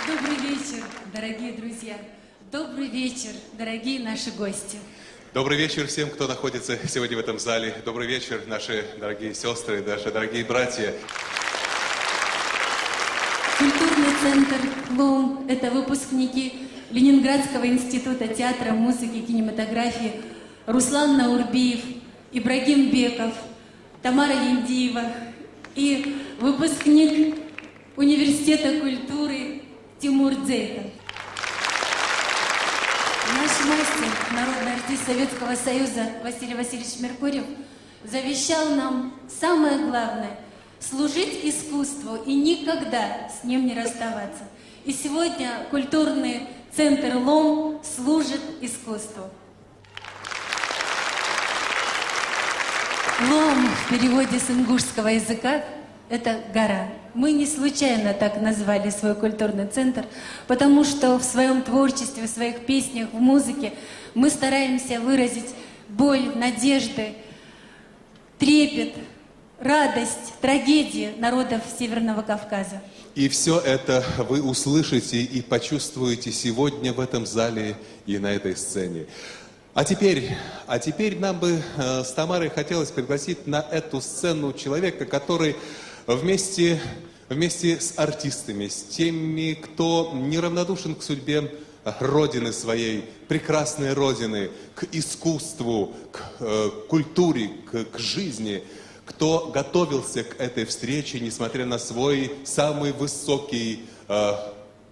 Добрый вечер, дорогие друзья. Добрый вечер, дорогие наши гости. Добрый вечер всем, кто находится сегодня в этом зале. Добрый вечер, наши дорогие сестры, наши дорогие братья. Культурный центр «Клоун» – это выпускники Ленинградского института театра, музыки, кинематографии Руслан Наурбиев, Ибрагим Беков, Тамара Яндиева и выпускник Университета культуры Тимур Дзейтов. Наш мастер, народный артист Советского Союза Василий Васильевич Меркурьев завещал нам самое главное – служить искусству и никогда с ним не расставаться. И сегодня культурный центр «Лом» служит искусству. Лом в переводе с ингушского языка – это гора. Мы не случайно так назвали свой культурный центр, потому что в своем творчестве, в своих песнях, в музыке мы стараемся выразить боль, надежды, трепет, радость, трагедии народов Северного Кавказа. И все это вы услышите и почувствуете сегодня в этом зале и на этой сцене. А теперь нам бы с Тамарой хотелось пригласить на эту сцену человека, который вместе с артистами, с теми, кто неравнодушен к судьбе Родины своей, прекрасной Родины, к искусству, к культуре, к жизни, кто готовился к этой встрече, несмотря на свой самый высокий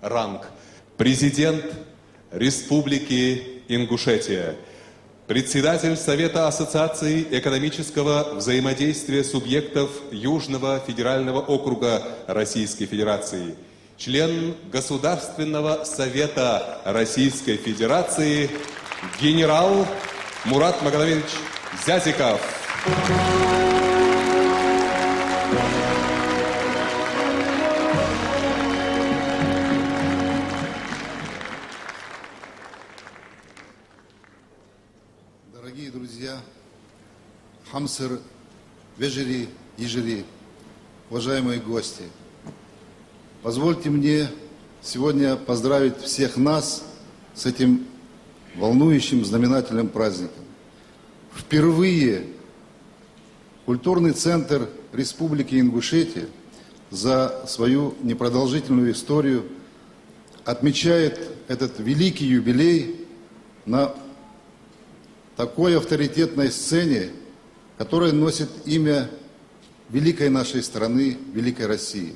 ранг. Президент Республики Ингушетия, председатель Совета Ассоциации экономического взаимодействия субъектов Южного федерального округа Российской Федерации, член Государственного совета Российской Федерации, генерал Мурат Магомедович Зязиков. Дорогие друзья, Хамсыр, Вежери, Ежери, уважаемые гости, позвольте мне сегодня поздравить всех нас с этим волнующим, знаменательным праздником. Впервые культурный центр Республики Ингушетия за свою непродолжительную историю отмечает этот великий юбилей на такой авторитетной сцене, которая носит имя великой нашей страны, великой России.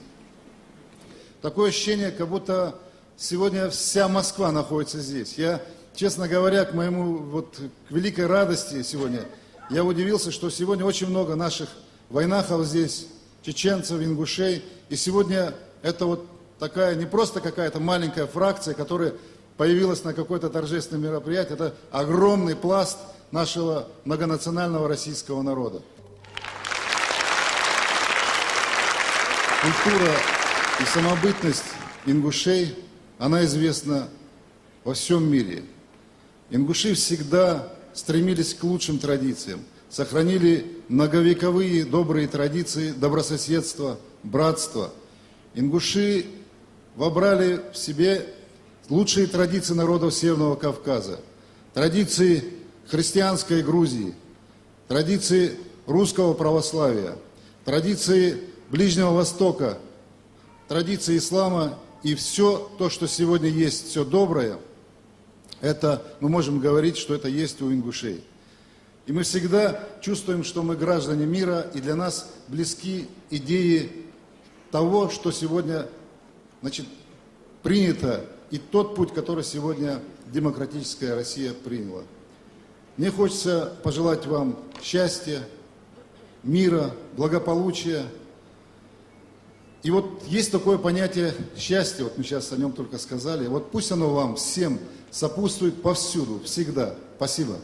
Такое ощущение, как будто сегодня вся Москва находится здесь. Я, честно говоря, к великой радости сегодня, я удивился, что сегодня очень много наших войнахов здесь, чеченцев, ингушей. И сегодня это такая, не просто какая-то маленькая фракция, которая появилась на какое-то торжественное мероприятие, это огромный пласт нашего многонационального российского народа. Культура и самобытность ингушей, она известна во всем мире. Ингуши всегда стремились к лучшим традициям, сохранили многовековые добрые традиции добрососедства, братства. Ингуши вобрали в себе лучшие традиции народов Северного Кавказа, традиции христианской Грузии, традиции русского православия, традиции Ближнего Востока, традиции ислама и все то, что сегодня есть, все доброе, это мы можем говорить, что это есть у ингушей. И мы всегда чувствуем, что мы граждане мира, и для нас близки идеи того, что сегодня, принято, и тот путь, который сегодня демократическая Россия приняла. Мне хочется пожелать вам счастья, мира, благополучия. И есть такое понятие счастья, мы сейчас о нем только сказали. Пусть оно вам всем сопутствует повсюду, всегда. Спасибо.